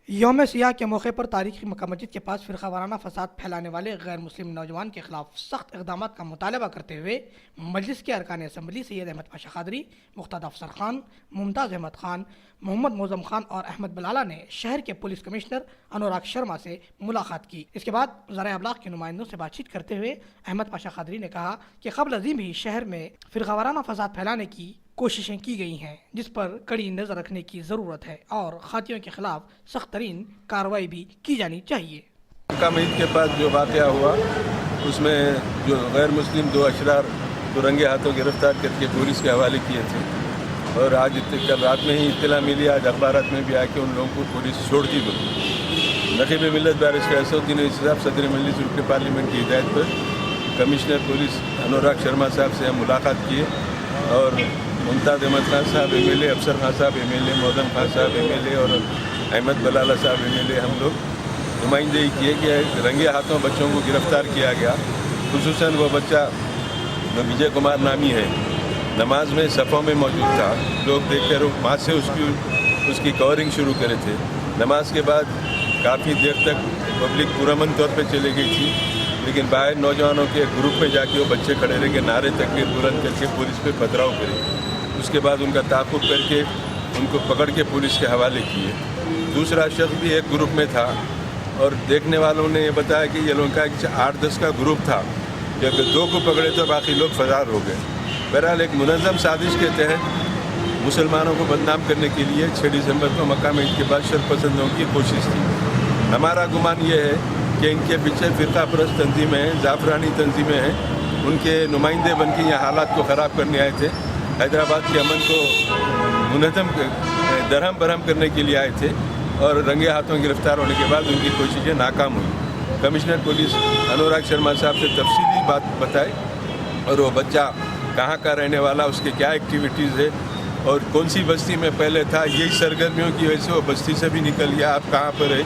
یوم سیاح کے موقع پر تاریخی مکہ مسجد کے پاس فرقہ وارانہ فساد پھیلانے والے غیر مسلم نوجوان کے خلاف سخت اقدامات کا مطالبہ کرتے ہوئے مجلس کے ارکان اسمبلی سید احمد پاشا قادری، مقتدی افسر خان، ممتاز احمد خان، محمد معظم خان اور احمد بلالہ نے شہر کے پولیس کمشنر انوراگ شرما سے ملاقات کی۔ اس کے بعد ذرائع ابلاغ کے نمائندوں سے بات چیت کرتے ہوئے احمد پاشا قادری نے کہا کہ قبل ازیں ہی شہر میں فرقہ وارانہ فساد پھیلانے کی کوششیں کی گئی ہیں، جس پر کڑی نظر رکھنے کی ضرورت ہے اور خاطیوں کے خلاف سخت ترین کارروائی بھی کی جانی چاہیے۔ مکہ مسجد کے پاس جو واقعہ ہوا اس میں جو غیر مسلم دو اشرار کو رنگے ہاتھوں گرفتار کر کے پولیس کے حوالے کیے تھے، اور آج کل رات میں ہی اطلاع ملی، آج اخبارات میں بھی آیا کہ ان لوگوں کو پولیس چھوڑتی بھی۔ نقیب ملت بارشگاہ اسد الدین اویسی صاحب صدر مجلس رکن پارلیمنٹ کی ہدایت پر کمشنر پولیس انوراگ شرما صاحب سے ہم ملاقات کیے، اور ممتاز احمد خان صاحب ایم ایل اے، افسر خان صاحب ایم ایل اے، معظم خان صاحب ایم ایل اے اور احمد بلالہ صاحب ایم ایل اے، ہم لوگ نمائندگی کیے کہ رنگے ہاتھوں بچوں کو گرفتار کیا گیا۔ خصوصاً وہ بچہ جو وجے کمار نامی ہے، نماز میں صفوں میں موجود تھا، لوگ دیکھ کر وہاں سے اس کی کورنگ شروع کرے تھے۔ نماز کے بعد کافی دیر تک پبلک پرامن طور پہ چلے گئی تھی، لیکن باہر نوجوانوں کے گروپ میں جا کے وہ بچے کھڑے رہ کے نعرے تکبیر بلند کر کے پولیس پہ پتھراؤ کرے۔ اس کے بعد ان کا تعاقب کر کے ان کو پکڑ کے پولیس کے حوالے کیے۔ دوسرا شخص بھی ایک گروپ میں تھا، اور دیکھنے والوں نے یہ بتایا کہ یہ لوگوں کا 8-10 کا گروپ تھا، جب 2 کو پکڑے تو باقی لوگ فرار ہو گئے۔ بہرحال ایک منظم سازش کے تحت مسلمانوں کو بدنام کرنے کے لیے 6 دسمبر کو مکہ مسجد کے بعد شرپسندوں کی کوشش تھی۔ ہمارا گمان یہ ہے کہ ان کے پیچھے فرقہ پرست تنظیمیں ہیں، زعفرانی تنظیمیں ہیں، ان کے نمائندے بن کے یہ حالات کو خراب کرنے آئے تھے، حیدرآباد کے امن کو منہدم درہم برہم کرنے کے لیے آئے تھے، اور رنگے ہاتھوں گرفتار ہونے کے بعد ان کی کوششیں ناکام ہوئی۔ کمشنر پولیس انوراگ شرما صاحب سے تفصیلی بات بتائی، اور وہ بچہ کہاں کا رہنے والا، اس کے کیا ایکٹیویٹیز ہے اور کون سی بستی میں پہلے تھا، یہی سرگرمیوں کی وجہ سے وہ بستی سے بھی نکل گیا، آپ کہاں پر ہے۔